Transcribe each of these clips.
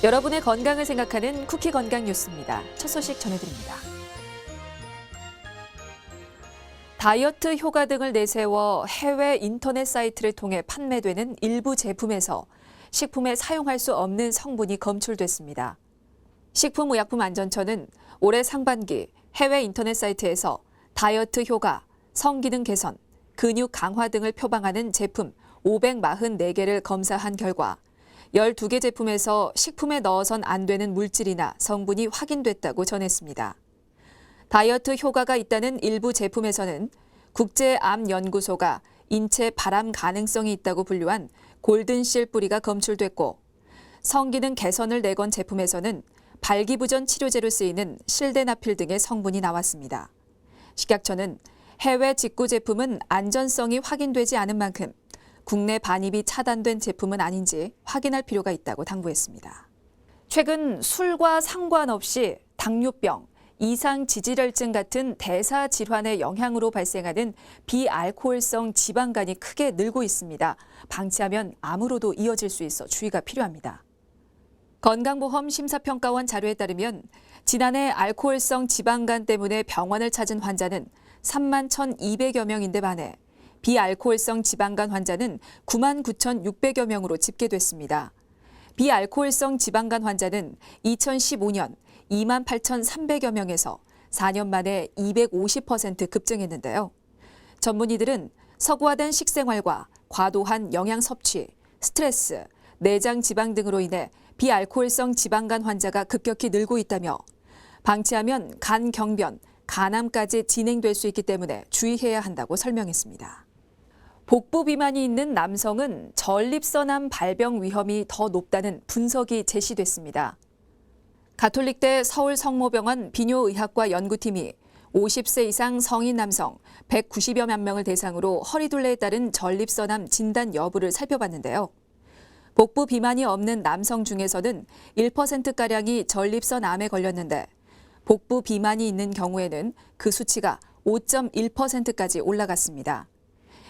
여러분의 건강을 생각하는 쿠키 건강 뉴스입니다. 첫 소식 전해드립니다. 다이어트 효과 등을 내세워 해외 인터넷 사이트를 통해 판매되는 일부 제품에서 식품에 사용할 수 없는 성분이 검출됐습니다. 식품의약품안전처는 올해 상반기 해외 인터넷 사이트에서 다이어트 효과, 성기능 개선, 근육 강화 등을 표방하는 제품 544개를 검사한 결과 12개 제품에서 식품에 넣어선 안 되는 물질이나 성분이 확인됐다고 전했습니다. 다이어트 효과가 있다는 일부 제품에서는 국제암연구소가 인체 발암 가능성이 있다고 분류한 골든실 뿌리가 검출됐고, 성기능 개선을 내건 제품에서는 발기부전 치료제로 쓰이는 실데나필 등의 성분이 나왔습니다. 식약처는 해외 직구 제품은 안전성이 확인되지 않은 만큼 국내 반입이 차단된 제품은 아닌지 확인할 필요가 있다고 당부했습니다. 최근 술과 상관없이 당뇨병, 이상지질혈증 같은 대사 질환의 영향으로 발생하는 비알코올성 지방간이 크게 늘고 있습니다. 방치하면 암으로도 이어질 수 있어 주의가 필요합니다. 건강보험 심사평가원 자료에 따르면 지난해 알코올성 지방간 때문에 병원을 찾은 환자는 3만 1,200여 명인데 반해 비알코올성 지방간 환자는 9만 9,600여 명으로 집계됐습니다. 비알코올성 지방간 환자는 2015년 2만 8,300여 명에서 4년 만에 250% 급증했는데요. 전문의들은 서구화된 식생활과 과도한 영양 섭취, 스트레스, 내장 지방 등으로 인해 비알코올성 지방간 환자가 급격히 늘고 있다며 방치하면 간 경변, 간암까지 진행될 수 있기 때문에 주의해야 한다고 설명했습니다. 복부 비만이 있는 남성은 전립선암 발병 위험이 더 높다는 분석이 제시됐습니다. 가톨릭대 서울성모병원 비뇨의학과 연구팀이 50세 이상 성인 남성 190여만 명을 대상으로 허리둘레에 따른 전립선암 진단 여부를 살펴봤는데요. 복부 비만이 없는 남성 중에서는 1%가량이 전립선암에 걸렸는데 복부 비만이 있는 경우에는 그 수치가 5.1%까지 올라갔습니다.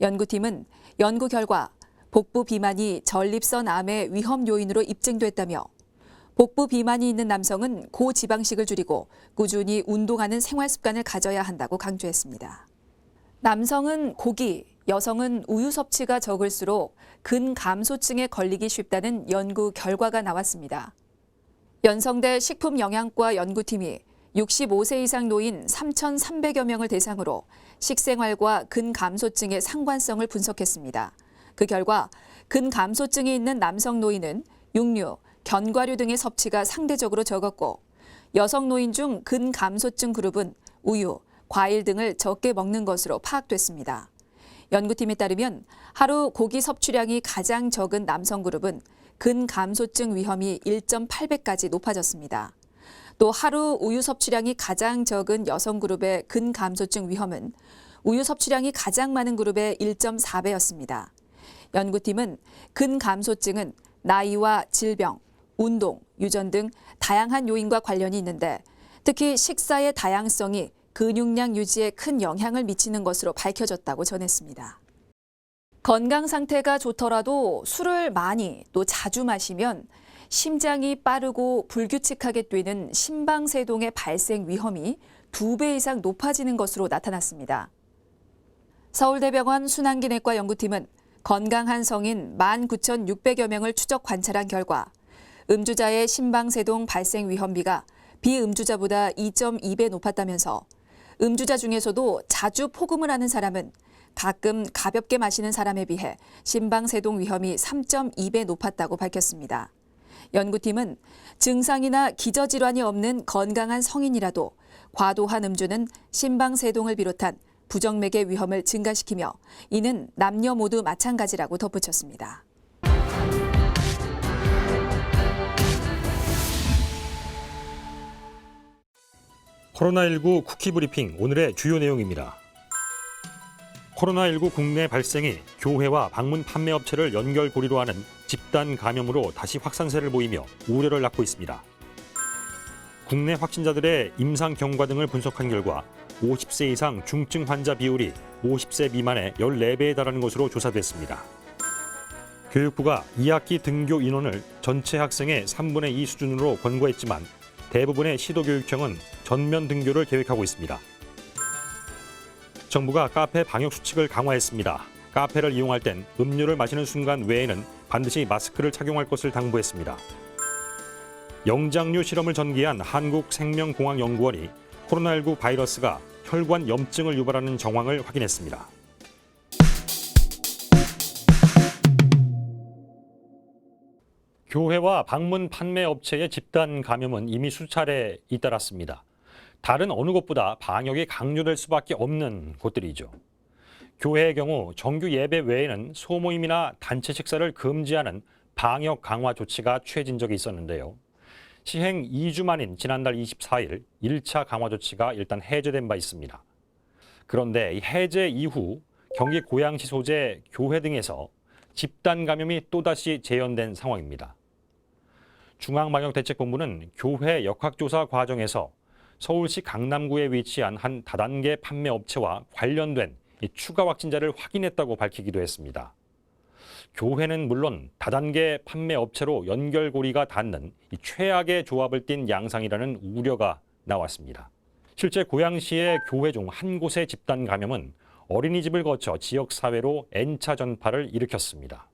연구팀은 연구 결과 복부 비만이 전립선암의 위험 요인으로 입증됐다며 복부 비만이 있는 남성은 고지방식을 줄이고 꾸준히 운동하는 생활 습관을 가져야 한다고 강조했습니다. 남성은 고기, 여성은 우유 섭취가 적을수록 근감소증에 걸리기 쉽다는 연구 결과가 나왔습니다. 연성대 식품영양과 연구팀이 65세 이상 노인 3,300여 명을 대상으로 식생활과 근감소증의 상관성을 분석했습니다. 그 결과 근감소증이 있는 남성 노인은 육류, 견과류 등의 섭취가 상대적으로 적었고 여성 노인 중 근감소증 그룹은 우유, 과일 등을 적게 먹는 것으로 파악됐습니다. 연구팀에 따르면 하루 고기 섭취량이 가장 적은 남성 그룹은 근감소증 위험이 1.8배까지 높아졌습니다. 또 하루 우유 섭취량이 가장 적은 여성 그룹의 근감소증 위험은 우유 섭취량이 가장 많은 그룹의 1.4배였습니다. 연구팀은 근감소증은 나이와 질병, 운동, 유전 등 다양한 요인과 관련이 있는데 특히 식사의 다양성이 근육량 유지에 큰 영향을 미치는 것으로 밝혀졌다고 전했습니다. 건강 상태가 좋더라도 술을 많이 또 자주 마시면 심장이 빠르고 불규칙하게 뛰는 심방세동의 발생 위험이 2배 이상 높아지는 것으로 나타났습니다. 서울대병원 순환기내과 연구팀은 건강한 성인 19,600여 명을 추적 관찰한 결과 음주자의 심방세동 발생 위험비가 비음주자보다 2.2배 높았다면서 음주자 중에서도 자주 폭음을 하는 사람은 가끔 가볍게 마시는 사람에 비해 심방세동 위험이 3.2배 높았다고 밝혔습니다. 연구팀은 증상이나 기저질환이 없는 건강한 성인이라도 과도한 음주는 심방세동을 비롯한 부정맥의 위험을 증가시키며 이는 남녀 모두 마찬가지라고 덧붙였습니다. 코로나19 쿠키 브리핑 오늘의 주요 내용입니다. 코로나19 국내 발생이 교회와 방문 판매 업체를 연결고리로 하는 집단 감염으로 다시 확산세를 보이며 우려를 낳고 있습니다. 국내 확진자들의 임상 경과 등을 분석한 결과 50세 이상 중증 환자 비율이 50세 미만의 14배에 달하는 것으로 조사됐습니다. 교육부가 2학기 등교 인원을 전체 학생의 3분의 2 수준으로 권고했지만 대부분의 시도교육청은 전면 등교를 계획하고 있습니다. 정부가 카페 방역 수칙을 강화했습니다. 카페를 이용할 땐 음료를 마시는 순간 외에는 반드시 마스크를 착용할 것을 당부했습니다. 영장류 실험을 전개한 한국생명공학연구원이 코로나19 바이러스가 혈관 염증을 유발하는 정황을 확인했습니다. 교회와 방문 판매 업체의 집단 감염은 이미 수차례 잇따랐습니다. 다른 어느 곳보다 방역이 강조될 수밖에 없는 곳들이죠. 교회의 경우 정규 예배 외에는 소모임이나 단체 식사를 금지하는 방역 강화 조치가 취해진 적이 있었는데요. 시행 2주 만인 지난달 24일 1차 강화 조치가 일단 해제된 바 있습니다. 그런데 이 해제 이후 경기 고양시 소재 교회 등에서 집단 감염이 또다시 재현된 상황입니다. 중앙방역대책본부는 교회 역학조사 과정에서 서울시 강남구에 위치한 한 다단계 판매 업체와 관련된 추가 확진자를 확인했다고 밝히기도 했습니다. 교회는 물론 다단계 판매 업체로 연결고리가 닿는 최악의 조합을 띈 양상이라는 우려가 나왔습니다. 실제 고양시의 교회 중 한 곳의 집단 감염은 어린이집을 거쳐 지역사회로 N차 전파를 일으켰습니다.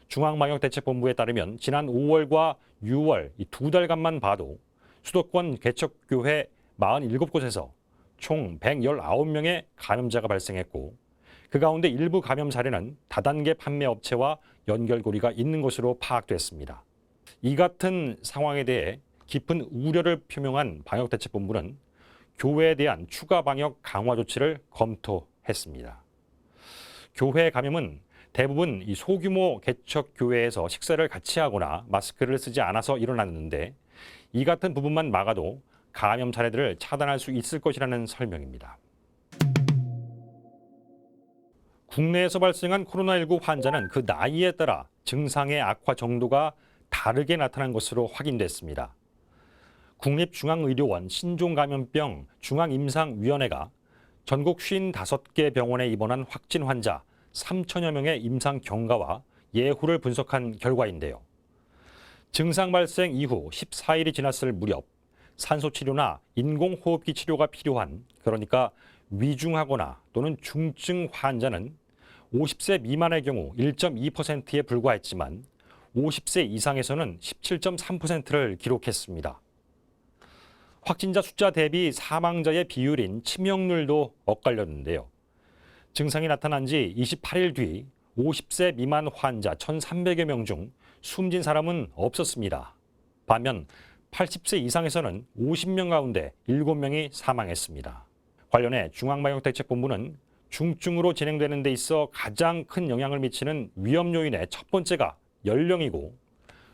중앙방역대책본부에 따르면 지난 5월과 6월 이 2달간만 봐도 수도권 개척교회 47곳에서 총 119명의 감염자가 발생했고 그 가운데 일부 감염 사례는 다단계 판매 업체와 연결고리가 있는 것으로 파악됐습니다. 이 같은 상황에 대해 깊은 우려를 표명한 방역대책본부는 교회에 대한 추가 방역 강화 조치를 검토했습니다. 교회 감염은 대부분 이 소규모 개척교회에서 식사를 같이 하거나 마스크를 쓰지 않아서 일어났는데 이 같은 부분만 막아도 감염 사례들을 차단할 수 있을 것이라는 설명입니다. 국내에서 발생한 코로나19 환자는 그 나이에 따라 증상의 악화 정도가 다르게 나타난 것으로 확인됐습니다. 국립중앙의료원 신종감염병 중앙임상위원회가 전국 55개 병원에 입원한 확진 환자 3천여 명의 임상 경과와 예후를 분석한 결과인데요. 증상 발생 이후 14일이 지났을 무렵 산소치료나 인공호흡기 치료가 필요한, 그러니까 위중하거나 또는 중증 환자는 50세 미만의 경우 1.2%에 불과했지만 50세 이상에서는 17.3%를 기록했습니다. 확진자 숫자 대비 사망자의 비율인 치명률도 엇갈렸는데요. 증상이 나타난 지 28일 뒤 50세 미만 환자 1,300여 명 중 숨진 사람은 없었습니다. 반면 80세 이상에서는 50명 가운데 7명이 사망했습니다. 관련해 중앙방역대책본부는 중증으로 진행되는 데 있어 가장 큰 영향을 미치는 위험 요인의 첫 번째가 연령이고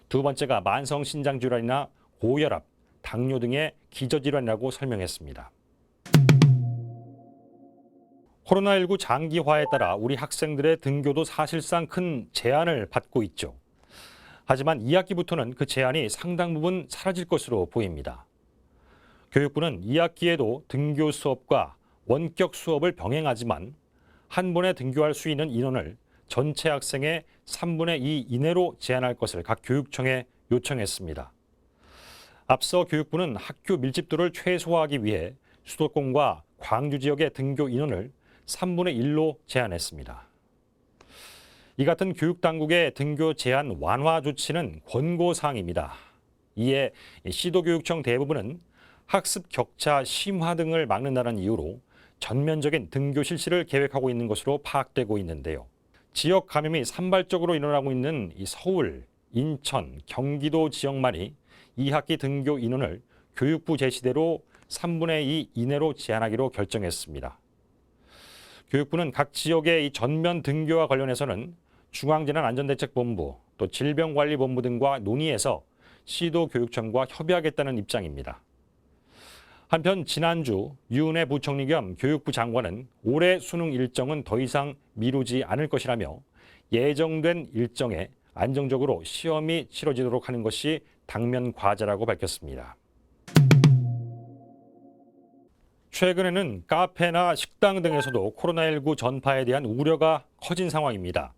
두 번째가 만성신장질환이나 고혈압, 당뇨 등의 기저질환이라고 설명했습니다. 코로나19 장기화에 따라 우리 학생들의 등교도 사실상 큰 제한을 받고 있죠. 하지만 2학기부터는 그 제한이 상당 부분 사라질 것으로 보입니다. 교육부는 2학기에도 등교 수업과 원격 수업을 병행하지만 한 번에 등교할 수 있는 인원을 전체 학생의 3분의 2 이내로 제한할 것을 각 교육청에 요청했습니다. 앞서 교육부는 학교 밀집도를 최소화하기 위해 수도권과 광주 지역의 등교 인원을 3분의 1로 제한했습니다. 이 같은 교육당국의 등교 제한 완화 조치는 권고사항입니다. 이에 시도교육청 대부분은 학습 격차 심화 등을 막는다는 이유로 전면적인 등교 실시를 계획하고 있는 것으로 파악되고 있는데요. 지역 감염이 산발적으로 일어나고 있는 이 서울, 인천, 경기도 지역만이 2학기 등교 인원을 교육부 제시대로 3분의 2 이내로 제한하기로 결정했습니다. 교육부는 각 지역의 이 전면 등교와 관련해서는 중앙재난안전대책본부 또 질병관리본부 등과 논의해서 시도교육청과 협의하겠다는 입장입니다. 한편 지난주 유은혜 부총리 겸 교육부 장관은 올해 수능 일정은 더 이상 미루지 않을 것이라며 예정된 일정에 안정적으로 시험이 치러지도록 하는 것이 당면 과제라고 밝혔습니다. 최근에는 카페나 식당 등에서도 코로나19 전파에 대한 우려가 커진 상황입니다.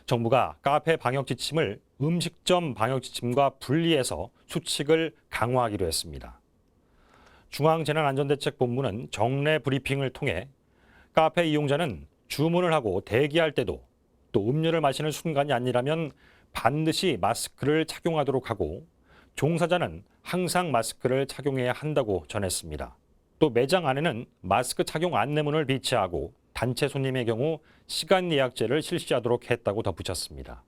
정부가 카페 방역 지침을 음식점 방역 지침과 분리해서 수칙을 강화하기로 했습니다. 중앙재난안전대책본부는 정례 브리핑을 통해 카페 이용자는 주문을 하고 대기할 때도 또 음료를 마시는 순간이 아니라면 반드시 마스크를 착용하도록 하고 종사자는 항상 마스크를 착용해야 한다고 전했습니다. 또 매장 안에는 마스크 착용 안내문을 비치하고 단체 손님의 경우 시간 예약제를 실시하도록 했다고 덧붙였습니다.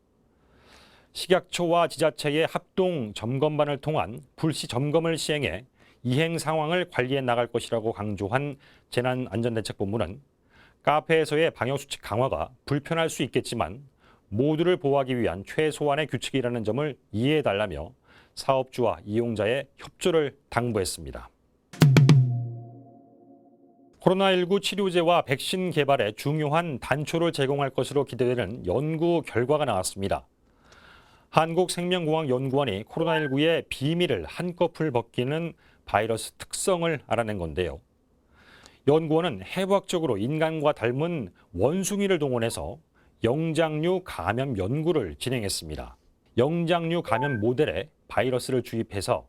식약처와 지자체의 합동 점검반을 통한 불시 점검을 시행해 이행 상황을 관리해 나갈 것이라고 강조한 재난안전대책본부는 카페에서의 방역수칙 강화가 불편할 수 있겠지만 모두를 보호하기 위한 최소한의 규칙이라는 점을 이해해달라며 사업주와 이용자의 협조를 당부했습니다. 코로나19 치료제와 백신 개발에 중요한 단초를 제공할 것으로 기대되는 연구 결과가 나왔습니다. 한국생명공학연구원이 코로나19의 비밀을 한꺼풀 벗기는 바이러스 특성을 알아낸 건데요. 연구원은 해부학적으로 인간과 닮은 원숭이를 동원해서 영장류 감염 연구를 진행했습니다. 영장류 감염 모델에 바이러스를 주입해서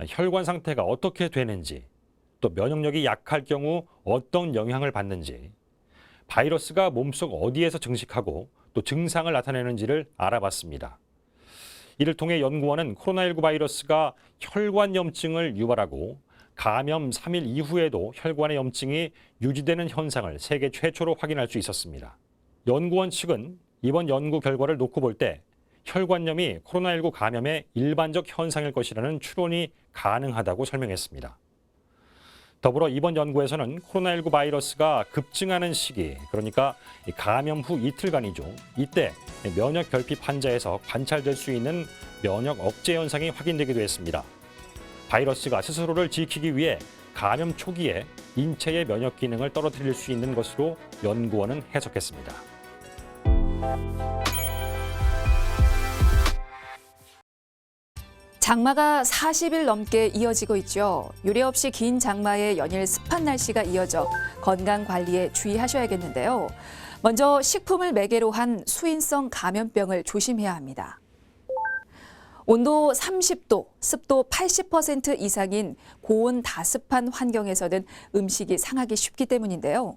혈관 상태가 어떻게 되는지, 또 면역력이 약할 경우 어떤 영향을 받는지, 바이러스가 몸속 어디에서 증식하고 또 증상을 나타내는지를 알아봤습니다. 이를 통해 연구원은 코로나19 바이러스가 혈관염증을 유발하고 감염 3일 이후에도 혈관의 염증이 유지되는 현상을 세계 최초로 확인할 수 있었습니다. 연구원 측은 이번 연구 결과를 놓고 볼 때 혈관염이 코로나19 감염의 일반적 현상일 것이라는 추론이 가능하다고 설명했습니다. 더불어 이번 연구에서는 코로나19 바이러스가 급증하는 시기, 그러니까 감염 후 이틀간이죠. 이때 면역 결핍 환자에서 관찰될 수 있는 면역 억제 현상이 확인되기도 했습니다. 바이러스가 스스로를 지키기 위해 감염 초기에 인체의 면역 기능을 떨어뜨릴 수 있는 것으로 연구원은 해석했습니다. 장마가 40일 넘게 이어지고 있죠. 유례 없이 긴 장마에 연일 습한 날씨가 이어져 건강 관리에 주의하셔야겠는데요. 먼저 식품을 매개로 한 수인성 감염병을 조심해야 합니다. 온도 30도, 습도 80% 이상인 고온 다습한 환경에서는 음식이 상하기 쉽기 때문인데요.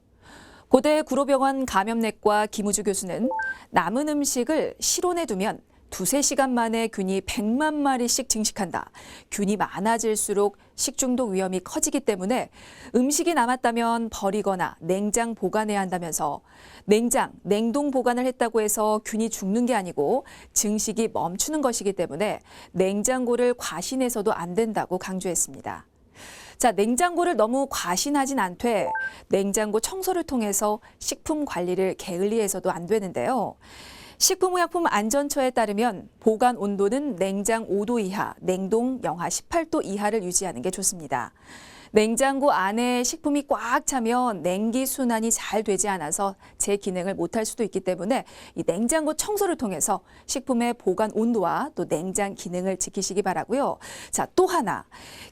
고대 구로병원 감염내과 김우주 교수는 남은 음식을 실온에 두면 두세 시간 만에 균이 100만 마리씩 증식한다. 균이 많아질수록 식중독 위험이 커지기 때문에 음식이 남았다면 버리거나 냉장 보관해야 한다면서 냉동 보관을 했다고 해서 균이 죽는 게 아니고 증식이 멈추는 것이기 때문에 냉장고를 과신해서도 안 된다고 강조했습니다. 자, 냉장고를 너무 과신하진 않되 냉장고 청소를 통해서 식품 관리를 게을리해서도 안 되는데요. 식품의약품안전처에 따르면 보관 온도는 냉장 5도 이하, 냉동 영하 18도 이하를 유지하는 게 좋습니다. 냉장고 안에 식품이 꽉 차면 냉기 순환이 잘 되지 않아서 제 기능을 못할 수도 있기 때문에 이 냉장고 청소를 통해서 식품의 보관 온도와 또 냉장 기능을 지키시기 바라고요. 자, 또 하나.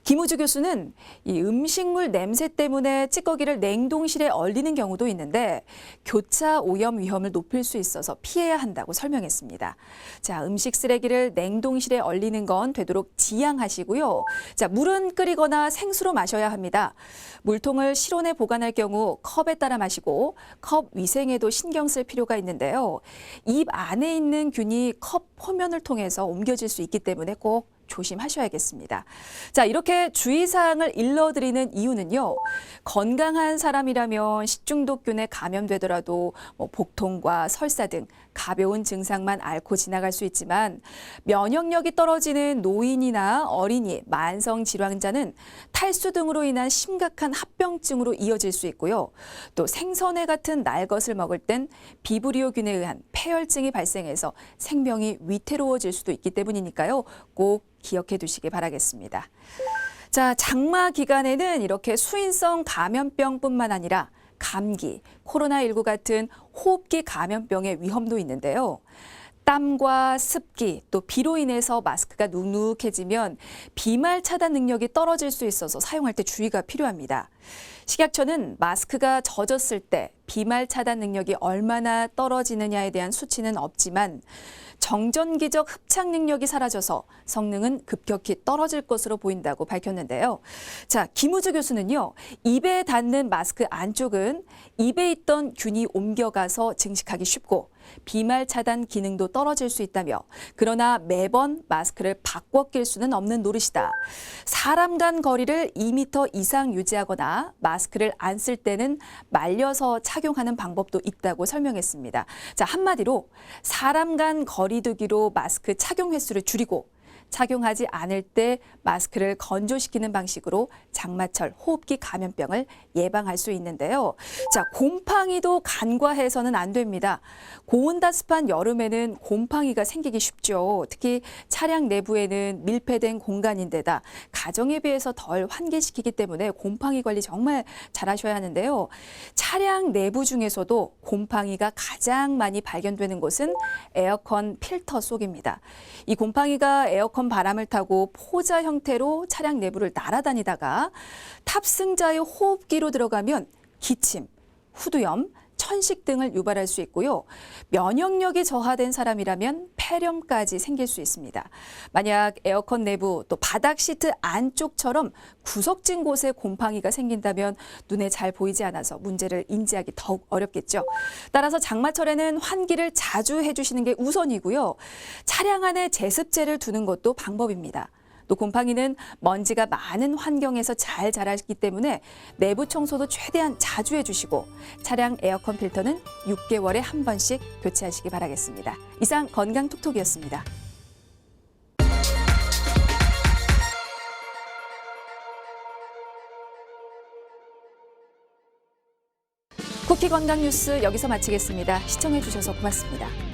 김우주 교수는 이 음식물 냄새 때문에 찌꺼기를 냉동실에 얼리는 경우도 있는데 교차 오염 위험을 높일 수 있어서 피해야 한다고 설명했습니다. 자, 음식 쓰레기를 냉동실에 얼리는 건 되도록 지양하시고요. 자, 물은 끓이거나 생수로 마셔야 합니다. 물통을 실온에 보관할 경우 컵에 따라 마시고 컵 위생에도 신경 쓸 필요가 있는데요. 입 안에 있는 균이 컵 표면을 통해서 옮겨질 수 있기 때문에 꼭 조심하셔야겠습니다. 자, 이렇게 주의사항을 일러드리는 이유는요. 건강한 사람이라면 식중독균에 감염되더라도 복통과 설사 등 가벼운 증상만 앓고 지나갈 수 있지만 면역력이 떨어지는 노인이나 어린이, 만성질환자는 탈수 등으로 인한 심각한 합병증으로 이어질 수 있고요. 또 생선회 같은 날 것을 먹을 땐 비브리오균에 의한 폐혈증이 발생해서 생명이 위태로워질 수도 있기 때문이니까요. 꼭 기억해 두시기 바라겠습니다. 자, 장마 기간에는 이렇게 수인성 감염병뿐만 아니라 감기, 코로나19 같은 호흡기 감염병의 위험도 있는데요. 땀과 습기 또 비로 인해서 마스크가 눅눅해지면 비말 차단 능력이 떨어질 수 있어서 사용할 때 주의가 필요합니다. 식약처는 마스크가 젖었을 때 비말 차단 능력이 얼마나 떨어지느냐에 대한 수치는 없지만 정전기적 흡착 능력이 사라져서 성능은 급격히 떨어질 것으로 보인다고 밝혔는데요. 자, 김우주 교수는요, 입에 닿는 마스크 안쪽은 입에 있던 균이 옮겨가서 증식하기 쉽고 비말 차단 기능도 떨어질 수 있다며, 그러나 매번 마스크를 바꿔 낄 수는 없는 노릇이다. 사람 간 거리를 2m 이상 유지하거나 마스크를 안 쓸 때는 말려서 착용하는 방법도 있다고 설명했습니다. 자, 한마디로 사람 간 거리 두기로 마스크 착용 횟수를 줄이고 착용하지 않을 때 마스크를 건조시키는 방식으로 장마철 호흡기 감염병을 예방할 수 있는데요. 자, 곰팡이도 간과해서는 안 됩니다. 고온다습한 여름에는 곰팡이가 생기기 쉽죠. 특히 차량 내부에는 밀폐된 공간인데다 가정에 비해서 덜 환기시키기 때문에 곰팡이 관리 정말 잘하셔야 하는데요. 차량 내부 중에서도 곰팡이가 가장 많이 발견되는 곳은 에어컨 필터 속입니다. 이 곰팡이가 에어컨 바람을 타고 포자 형태로 차량 내부를 날아다니다가 탑승자의 호흡기로 들어가면 기침, 후두염, 천식 등을 유발할 수 있고요. 면역력이 저하된 사람이라면 폐렴까지 생길 수 있습니다. 만약 에어컨 내부 또 바닥 시트 안쪽처럼 구석진 곳에 곰팡이가 생긴다면 눈에 잘 보이지 않아서 문제를 인지하기 더욱 어렵겠죠. 따라서 장마철에는 환기를 자주 해주시는 게 우선이고요. 차량 안에 제습제를 두는 것도 방법입니다. 또 곰팡이는 먼지가 많은 환경에서 잘 자라기 때문에 내부 청소도 최대한 자주 해주시고 차량 에어컨 필터는 6개월에 한 번씩 교체하시기 바라겠습니다. 이상 건강톡톡이었습니다. 쿠키 건강 뉴스 여기서 마치겠습니다. 시청해 주셔서 고맙습니다.